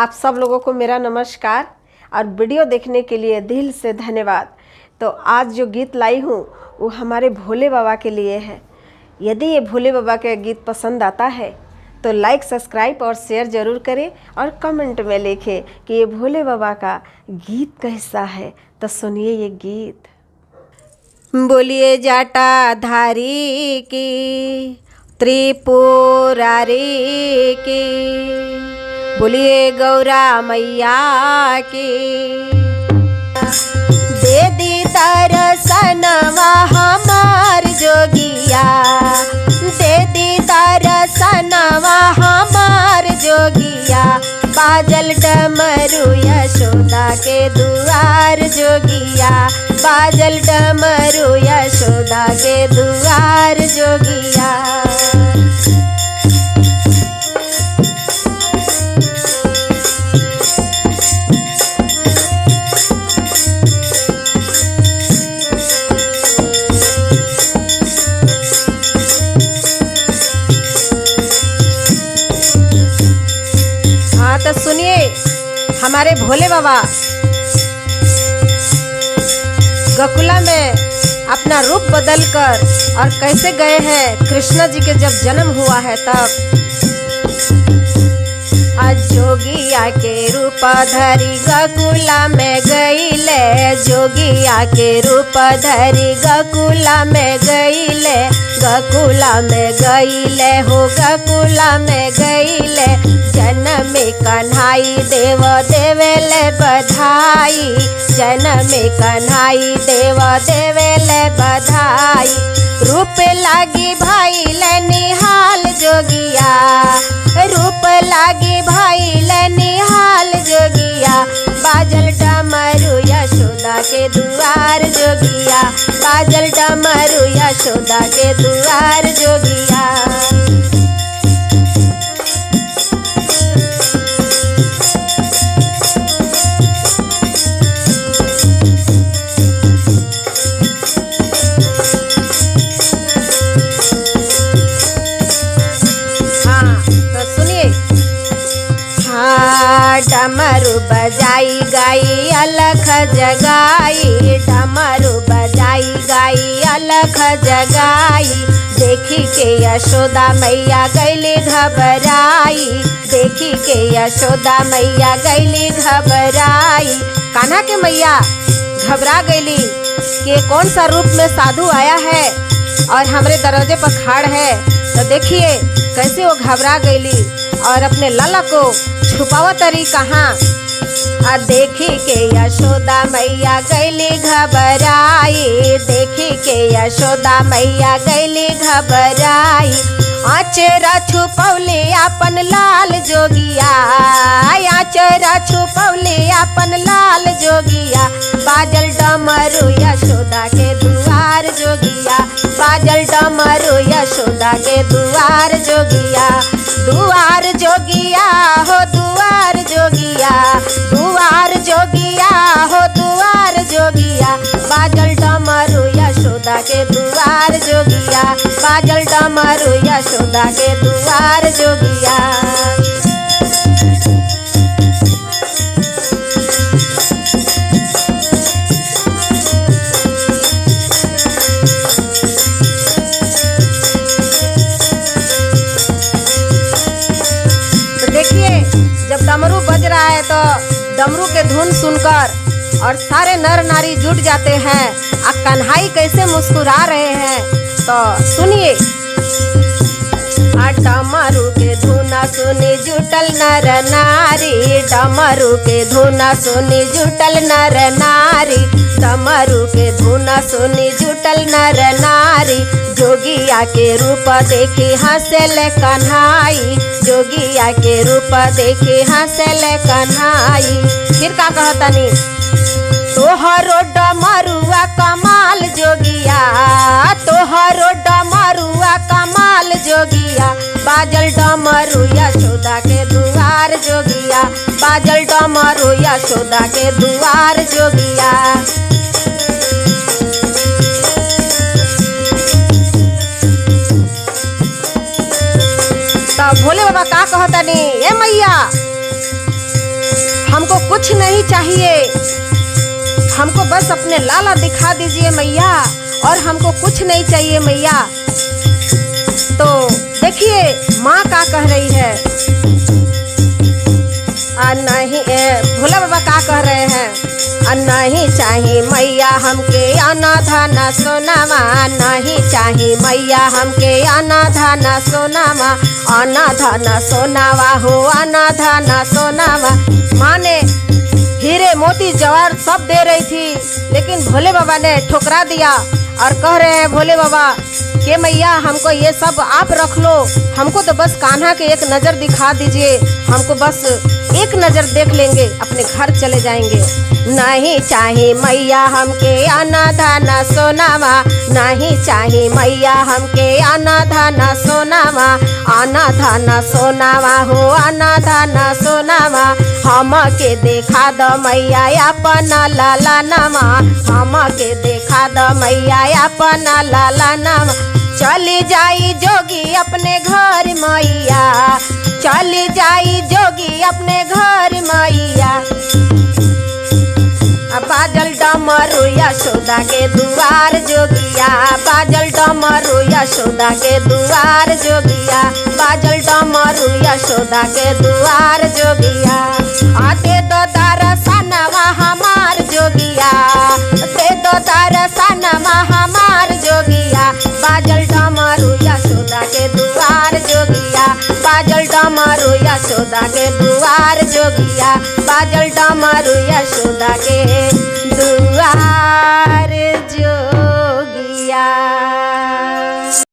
आप सब लोगों को मेरा नमस्कार और वीडियो देखने के लिए दिल से धन्यवाद। तो आज जो गीत लाई हूँ वो हमारे भोले बाबा के लिए है। यदि ये भोले बाबा का गीत पसंद आता है तो लाइक, सब्सक्राइब और शेयर ज़रूर करें और कमेंट में लिखें कि ये भोले बाबा का गीत कैसा है। तो सुनिए ये गीत। बोलिए जटाधारी की, त्रिपुरारी की, बोलिए गौरा मैया की। दे दी दर्शनवा हमार जोगिया, दे दी दर्शनवा हमार जोगिया। बाजल डमरू यशोदा के दुआर जोगिया, बाजल डमरू यशोदा के दुआर जोगिया। तो सुनिए हमारे भोले बाबा गोकुला में अपना रूप बदलकर और कैसे गए हैं। कृष्ण जी के जब जन्म हुआ है तब जोगिया के रूप धरी गोकुला में गईले, जोगिया के रूप धरी गोकुला में गईले, गोकुला में गईले हो गोकुला में गईले। जन्म कन्हाई देव देवेले बधाई, जन्म कन्हाई देव देवेले बधाई। रूप लागी भाई ले निहाल जोगिया, रूप लागी भाई ले निहाल जोगिया। बाजल डमरू यशोदा के दुआर जोगिया, बाजल डमरू यशोदा के दुआर जोगिया। डमरू बजाई गाई अलख जगाई, डमरू बजाई गाई अलख जगाई। देखी के यशोदा मैया गईली घबराई, देखी के यशोदा मैया गईली घबराई। कान्हा के मैया घबरा गईली कि कौन सा रूप में साधु आया है और हमरे दरवाजे पर खड़ है। तो देखिए कैसे वो घबरा गईली और अपने लाला को छुपावा तरी कहाँ। देखी के यशोदा मैया गईली घबराई, देखी के यशोदा मैया गईली घबराई। आचरा छुपौली अपन लाल जोगिया, आचरा छुपौली अपन लाल जोगिया। बाजल डमरू यशोदा के दुआर जोगिया, बाजल डमरू यशोदा के दुआर जोगिया। दुआर जोगिया हो दुआर जोगिया, दुआर जोगिया हो दुआर जोगिया। बाजल डमरू यशोदा के दुआर जोगिया, बाजल डमरू यशोदा के दुआर जोगिया। जब डमरू बज रहा है तो डमरू के धुन सुनकर और सारे नर नारी जुट जाते हैं और कन्हाई कैसे मुस्कुरा रहे हैं। तो सुनिए। डमरू के धुना सुनी जुटल नर नारी, डमरू के धुना सुनी जुटल नर नारी, डमरू के धुना सुनी जुटल नर नारी। जोगिया के रूप देखी हंसले कन्हाई, जोगिया के रूप देखी हंसले कन्हाई। फिर का कहतनी। तोहरो डमरुआ कमाल जोगिया, तोहरो डमरुआ कमाल जोगिया। बाजल डमरू यशोदा के दुआर जोगिया, बाजल डमरू यशोदा के दुआर जोगिया। तो भोले बाबा का कहतनी, ए मैया हमको कुछ नहीं चाहिए, हमको बस अपने लाला दिखा दीजिए मैया, और हमको कुछ नहीं चाहिए मैया। तो देखिए माँ क्या कह रही है, नहीं भोला बाबा क्या कह रहे हैं, नहीं चाहिए मैया हमके अना धना सोनामा, नहीं चाहिए मैया हमके अना धना सोनामा, अना धना सोनावा हो अना धना सोनावा। माँ ने हीरे मोती जवाहर सब दे रही थी, लेकिन भोले बाबा ने ठुकरा दिया और कह रहे हैं भोले बाबा कि मैया हमको ये सब आप रख लो, हमको तो बस कान्हा के एक नज़र दिखा दीजिए, हमको बस एक नज़र देख लेंगे, अपने घर चले जाएंगे। नहीं चाहिए मैया हमके अना धना सोनामा, नहीं चाहिए मैया हमके अना धना सोनामा, अना धना सोनामा हो अना धना सोनामा। हमके देखा द मैया अपना लाला नामा, हमके देखा द मैया अपना लाला नामा। चली जाई जोगी अपने घर मैया, चली जाई जोगी अपने घर मैया। बाजल डमरू यशोदा के दुआर जोगिया, बाजल डमरू यशोदा के दुआर जोगिया, बाजल डमरू यशोदा के दुआर जोगिया। आते दो दरसनवा हमार जोगिया, दे दो दरसनवा हमार जोगिया। बाजल डमरू यशोदा के दुआर जोगिया, बाजल डमरू यशोदा के दुआर जोगिया, बाजल डमरू यशोदा के दुआर।